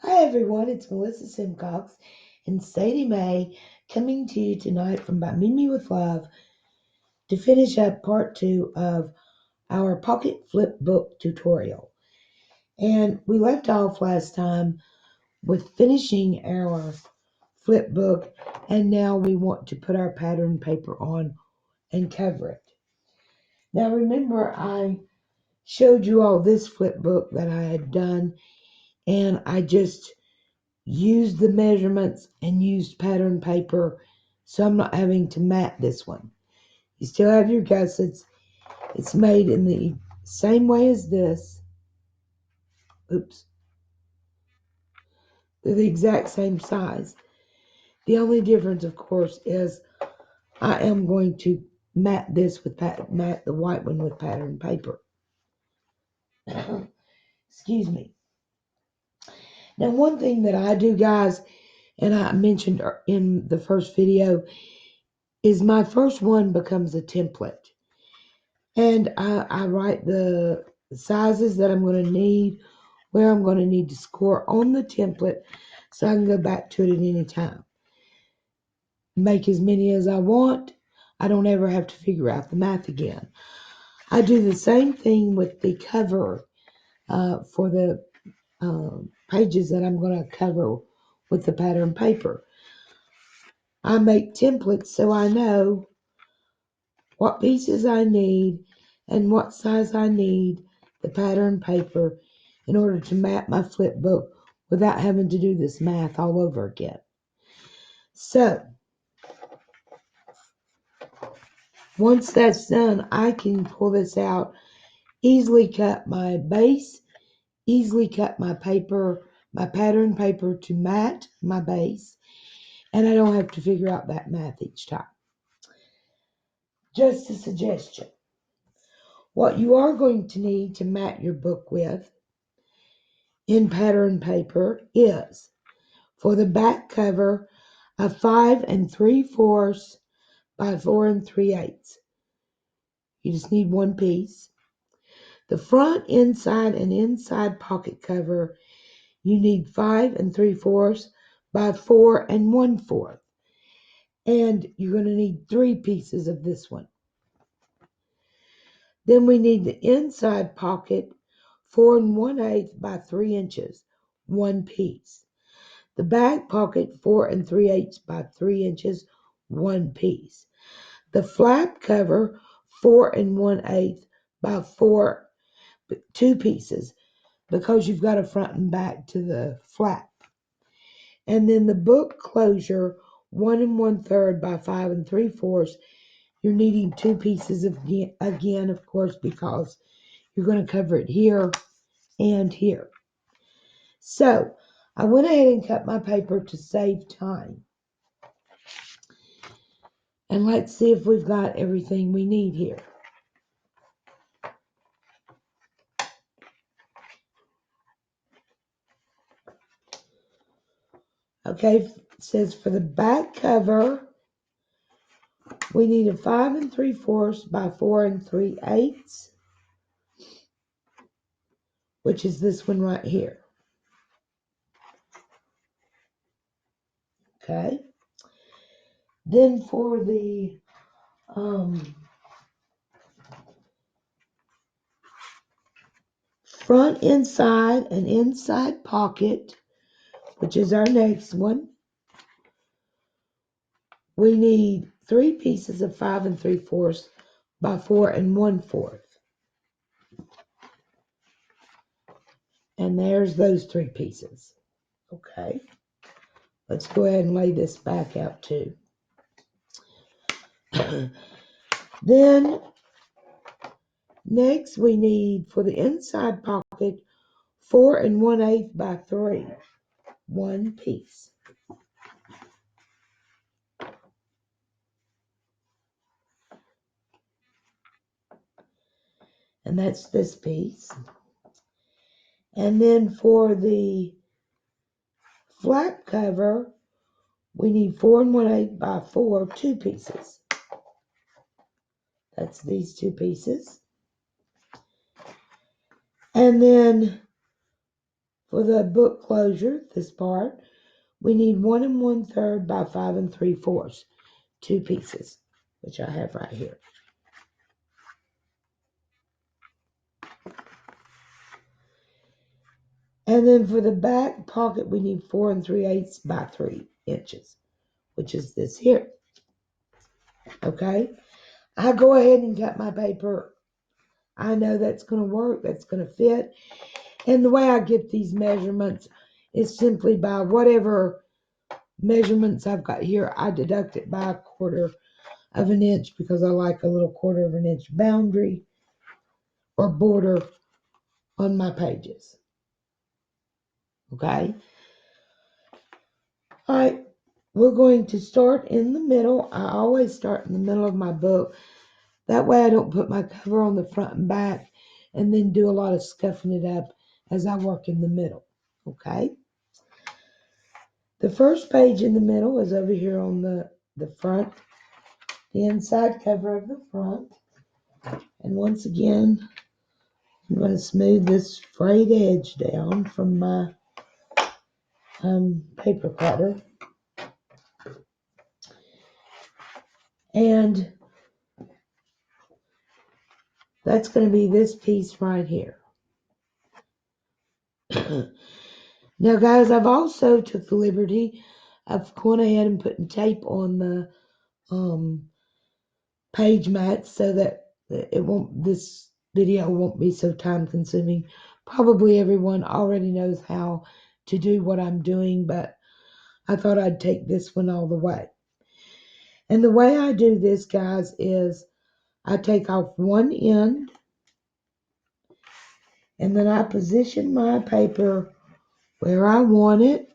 Hi everyone, it's Melissa Simcox and Sadie Mae coming to you tonight from By Mimi with Love to finish up part 2 of our pocket flip book tutorial. And we left off last time with finishing our flip book, and now we want to put our pattern paper on and cover it. Now remember, I showed you all this flip book that I had done, and I just used the measurements and used pattern paper, so I'm not having to mat this one. You still have your gussets. It's made in the same way as this. Oops. They're the exact same size. The only difference, of course, is I am going to mat this with mat the white one with pattern paper. Excuse me. Now, one thing that I do, guys, and I mentioned in the first video, is my first one becomes a template. And I write the sizes that I'm going to need, where I'm going to need to score on the template so I can go back to it at any time. Make as many as I want. I don't ever have to figure out the math again. I do the same thing with the cover for the pages that I'm going to cover with the pattern paper. I make templates so I know what pieces I need and what size I need the pattern paper in order to map my flip book without having to do this math all over again. So once that's done, I can pull this out, easily cut my base, easily cut my paper, my pattern paper to mat my base, and I don't have to figure out that math each time. Just a suggestion. What you are going to need to mat your book with in pattern paper is, for the back cover, a 5 3/4 by 4 3/8. You just need one piece. The front, inside, and inside pocket cover, you need 5 3/4 by 4 1/4. And you're going to need 3 pieces of this one. Then we need the inside pocket, 4 1/8 by 3 inches, one piece. The back pocket, 4 3/8 by 3 inches, one piece. The flap cover, 4 1/8 by 4, two pieces, because you've got a front and back to the flap. And then the book closure, 1 1/3 by 5 3/4. You're needing two pieces again, of course, because you're going to cover it here and here. So I went ahead and cut my paper to save time. And let's see if we've got everything we need here. Okay, it says for the back cover, we need a 5 3/4 by 4 3/8, which is this one right here. Okay. Then for the front, inside, and inside pocket, which is our next one, we need 3 pieces of 5 3/4 by 4 1/4. And there's those 3 pieces. Okay. Let's go ahead and lay this back out too. Then next we need, for the inside pocket, 4 1/8 by 3, one piece. And that's this piece. And then for the flap cover, we need 4 1/8 by 4, two pieces. That's these two pieces. And then For the book closure, this part, we need 1 1/3 by 5 3/4, 2 pieces, which I have right here. And then for the back pocket, we need 4 3/8 by 3 inches, which is this here. Okay, I go ahead and cut my paper. I know that's going to work, that's going to fit. And the way I get these measurements is simply by whatever measurements I've got here, I deduct it by 1/4 of an inch because I like a little 1/4 of an inch boundary or border on my pages. Okay. All right. We're going to start in the middle. I always start in the middle of my book. That way I don't put my cover on the front and back and then do a lot of scuffing it up as I work in the middle. Okay. The first page in the middle is over here on the front, the inside cover of the front. And once again, I'm going to smooth this frayed edge down from my paper cutter. And that's going to be this piece right here. Now, guys, I've also took the liberty of going ahead and putting tape on the page mats so that this video won't be so time consuming. Probably everyone already knows how to do what I'm doing, but I thought I'd take this one all the way. And the way I do this, guys, is I take off one end and then I position my paper where I want it.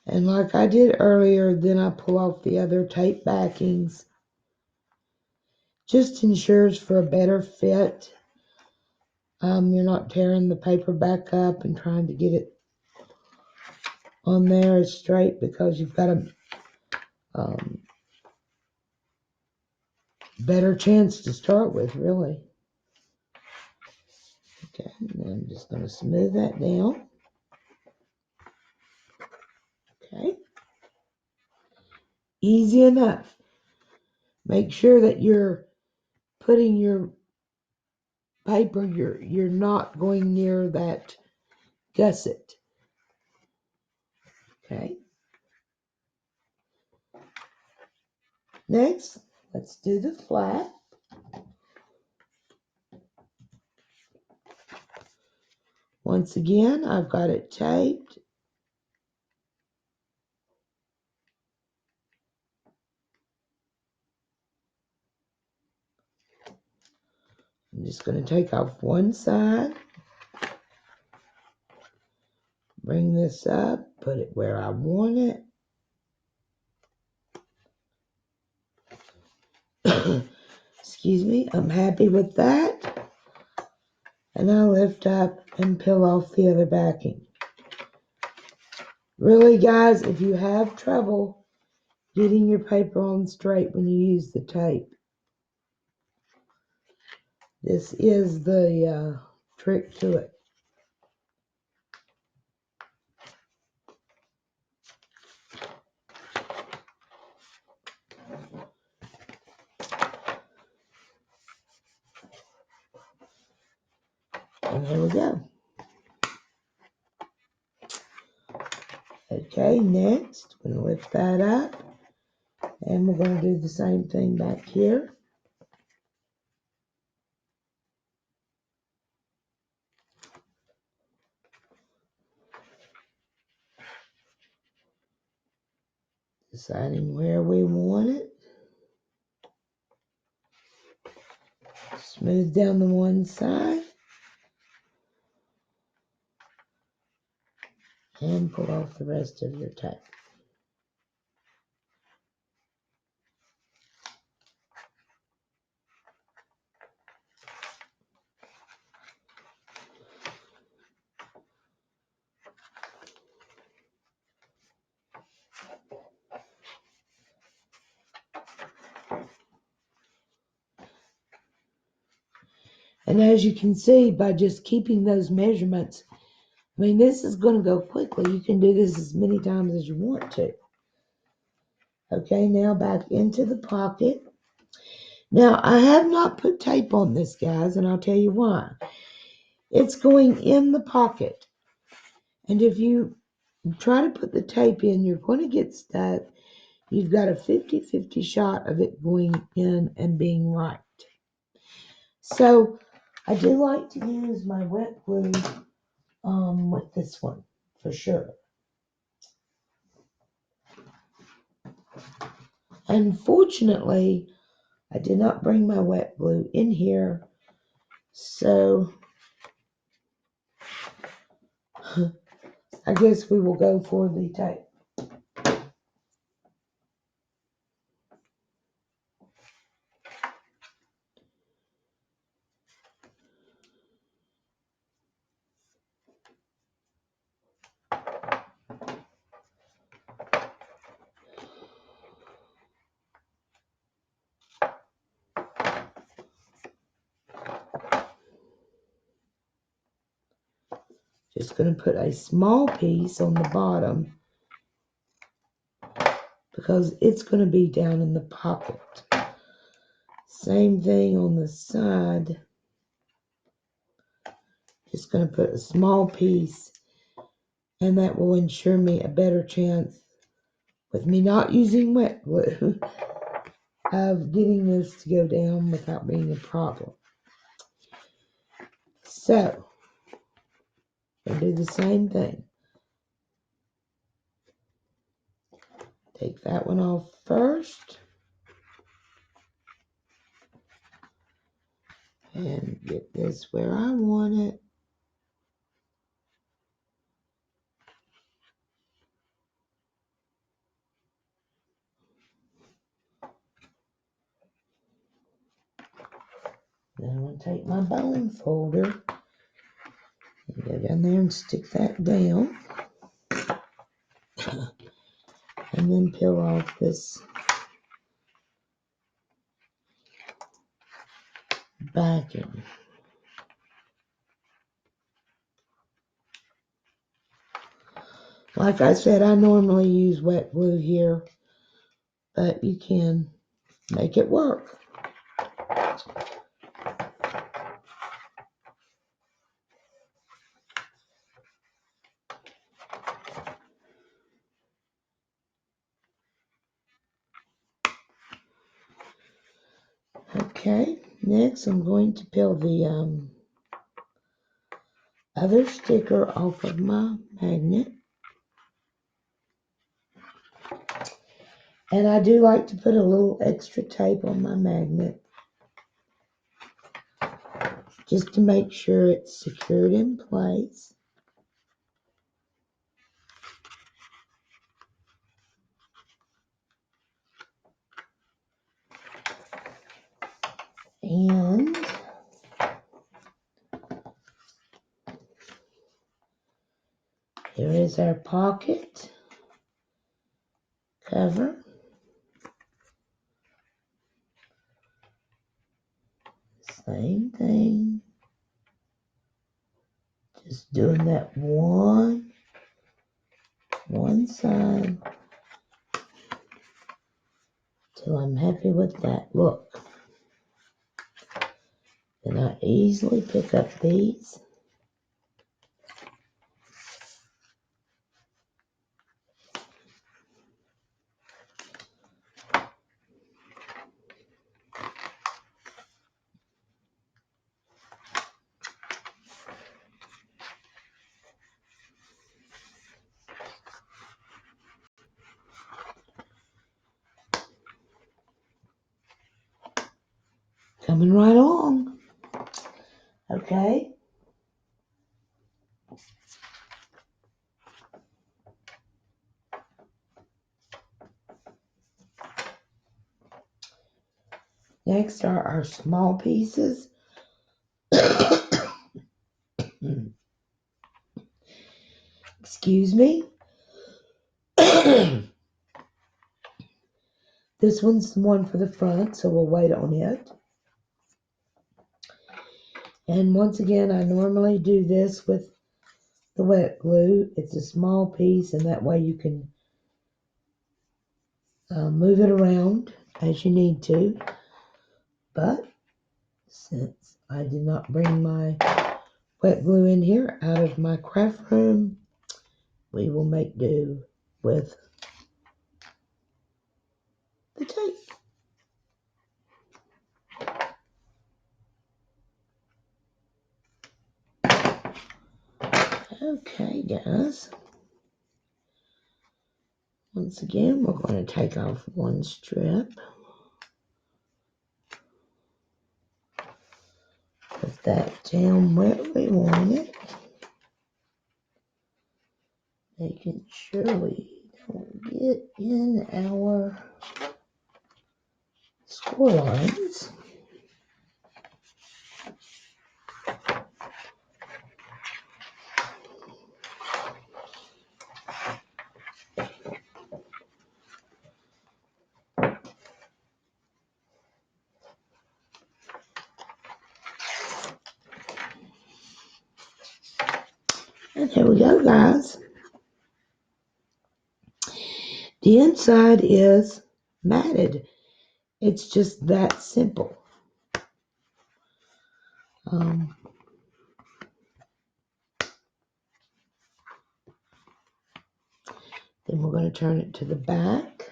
And like I did earlier, then I pull off the other tape backings. Just ensures for a better fit. You're not tearing the paper back up and trying to get it on there as straight because you've got a better chance to start with, really. Okay, and I'm just going to smooth that down. Okay. Easy enough. Make sure that you're putting your paper, you're not going near that gusset. Okay. Next, let's do the flap. Once again, I've got it taped. I'm just going to take off one side. Bring this up, put it where I want it. Excuse me, I'm happy with that. And I'll lift up and peel off the other backing. Really, guys, if you have trouble getting your paper on straight when you use the tape, this is the trick to it. And there we go. Okay, next, we're going to lift that up. And we're going to do the same thing back here. Deciding where we want it. Smooth down the one side. And pull off the rest of your tape. And as you can see, by just keeping those measurements, I mean, this is going to go quickly. You can do this as many times as you want to. Okay, now back into the pocket. Now, I have not put tape on this, guys, and I'll tell you why. It's going in the pocket. And if you try to put the tape in, you're going to get stuck. You've got a 50-50 shot of it going in and being right. So I do like to use my wet glue with this one for sure. Unfortunately, I did not bring my wet glue in here, so I guess we will go for the tape. Just going to put a small piece on the bottom because it's going to be down in the pocket. Same thing on the side. Just going to put a small piece, and that will ensure me a better chance with me not using wet glue of getting this to go down without being a problem. So, we'll do the same thing. Take that one off first. And get this where I want it. Then I'm going to take my bone folder and go down there and stick that down. And then peel off this backing. Like I said, I normally use wet glue here, but you can make it work. Okay, next I'm going to peel the other sticker off of my magnet. And I do like to put a little extra tape on my magnet just to make sure it's secured in place. And here is our pocket cover. Same thing. Just doing that one side till I'm happy with that look. Then I easily pick up these. Coming right along. Okay. Next are our small pieces. Excuse me. This one's the one for the front, so we'll wait on it. And once again, I normally do this with the wet glue. It's a small piece, and that way you can move it around as you need to. But since I did not bring my wet glue in here out of my craft room, we will make do with the tape. Okay, guys. Once again, we're going to take off one strip. Put that down where we want it. Making sure we don't get in our score lines. And here we go, guys. The inside is matted. It's just that simple. Then we're going to turn it to the back.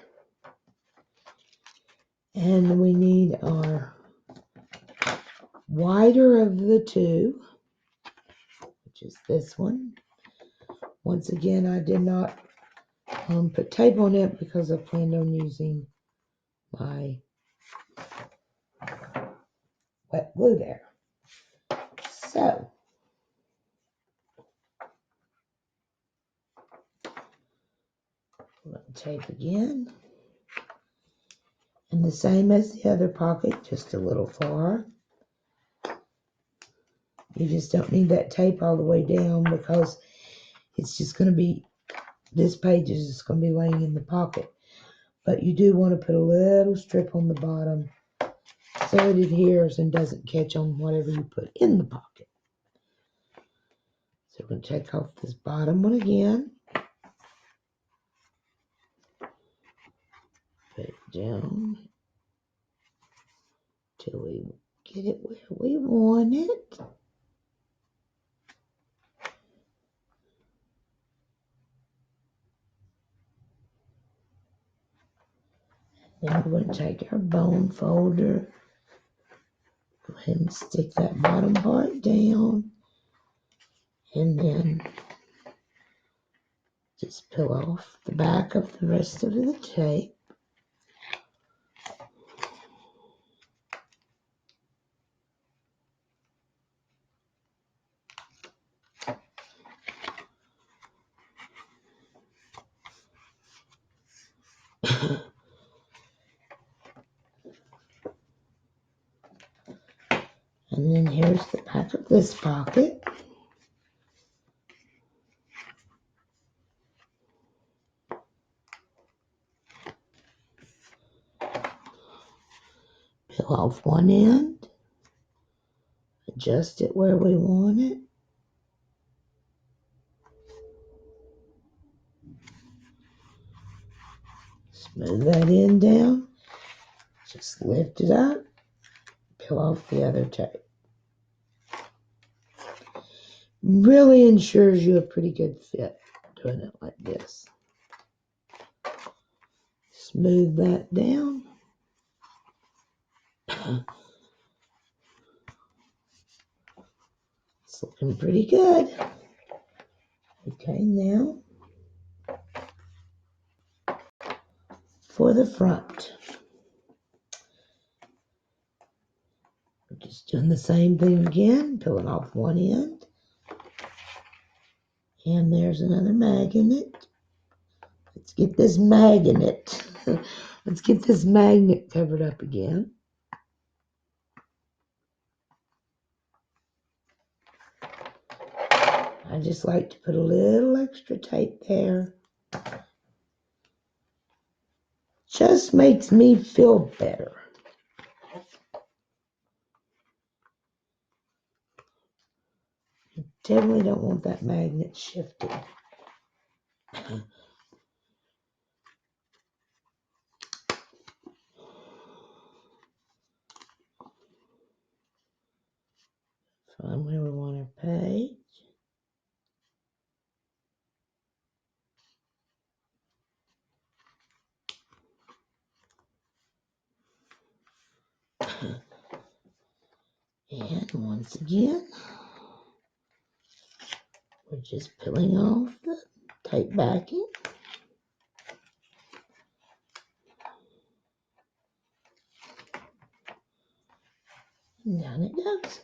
And we need our wider of the two, which is this one. Once again, I did not put tape on it because I planned on using my wet glue there. So, tape again. And the same as the other pocket, just a little far. You just don't need that tape all the way down because it's just going to be, this page is just going to be laying in the pocket. But you do want to put a little strip on the bottom so it adheres and doesn't catch on whatever you put in the pocket. So we're going to take off this bottom one again. Put it down till we get it where we want it. Then we're going to take our bone folder, go ahead and stick that bottom part down, and then just peel off the back of the rest of the tape. And then here's the back of this pocket. Peel off one end, adjust it where we want it. Smooth that end down, just lift it up, peel off the other tape. Really ensures you a pretty good fit doing it like this. Smooth that down. It's looking pretty good. Okay, now for the front. We're just doing the same thing again, peeling off one end. And there's another magnet. Let's get this magnet. Let's get this magnet covered up again. I just like to put a little extra tape there. Just makes me feel better. Definitely don't want that magnet shifted. Find where we want our page. And once again, we're just peeling off the tape backing. And down it goes.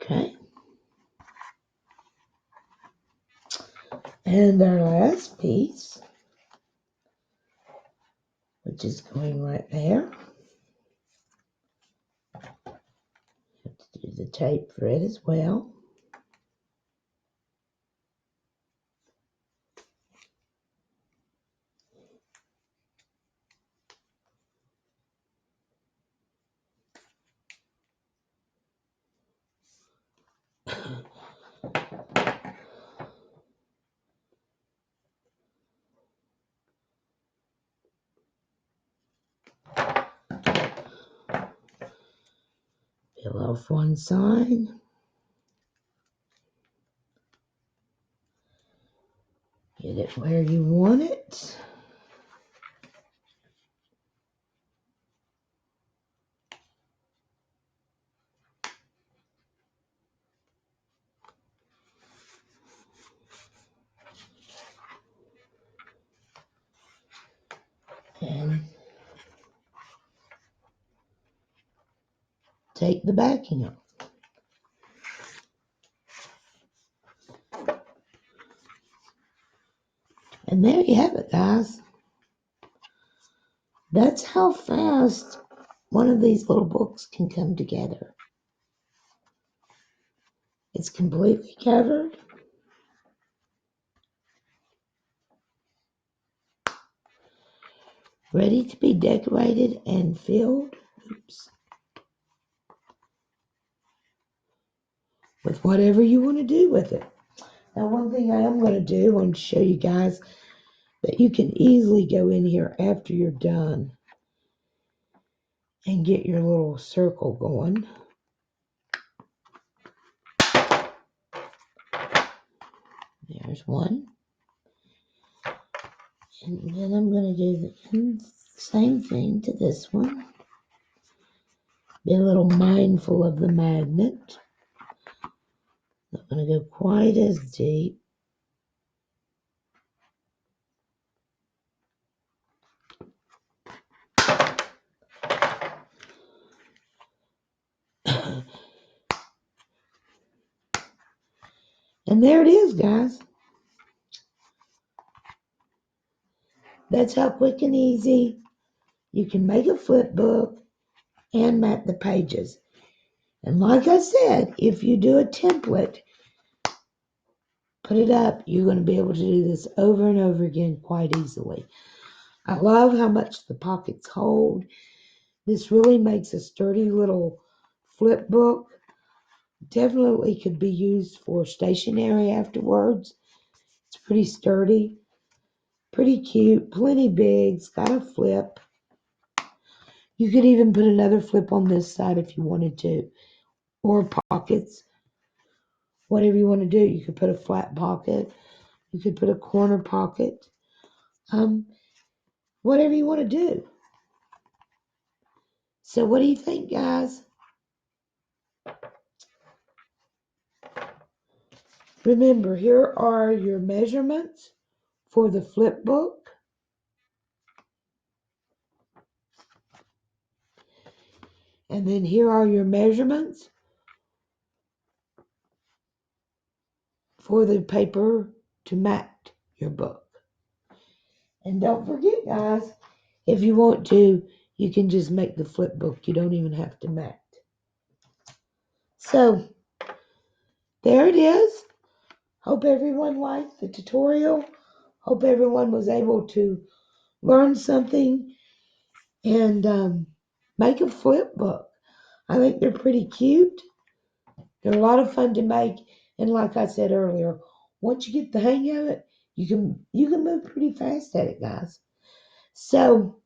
Okay. And our last piece, which is going right there. Have to do the tape for it as well. Peel off one side. Get it where you want it. And take the backing off. And there you have it, guys. That's how fast one of these little books can come together. It's completely covered. Ready to be decorated and filled. Oops. With whatever you want to do with it. Now, one thing I am going to do, I want to show you guys that you can easily go in here after you're done and get your little circle going. There's one. And then I'm going to do the same thing to this one. Be a little mindful of the magnet. Not going to go quite as deep. And there it is, guys. That's how quick and easy you can make a flip book and mat the pages. And like I said, if you do a template, put it up, you're going to be able to do this over and over again quite easily. I love how much the pockets hold. This really makes a sturdy little flip book. Definitely could be used for stationery afterwards. It's pretty sturdy, pretty cute, plenty big. It's got a flip. You could even put another flip on this side if you wanted to, or pockets, whatever you want to do. You could put a flat pocket. You could put a corner pocket. Whatever you want to do. So what do you think, guys? Remember, here are your measurements for the flip book. And then here are your measurements for the paper to mat your book. And don't forget, guys, If you want to, you can just make the flip book. You don't even have to mat. So there it is. Hope everyone liked the tutorial. Hope everyone was able to learn something and make a flip book. I think they're pretty cute. They're a lot of fun to make, and like I said earlier, once you get the hang of it, you can move pretty fast at it, guys. So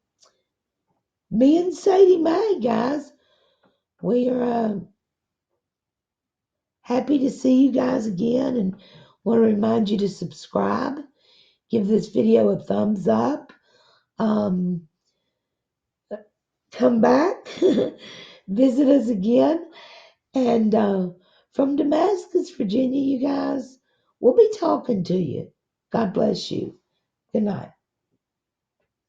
me and Sadie Mae, guys, we are happy to see you guys again, and want to remind you to subscribe, give this video a thumbs up, um, come back, visit us again, and from Damascus, Virginia, you guys, we'll be talking to you. God bless you. Good night.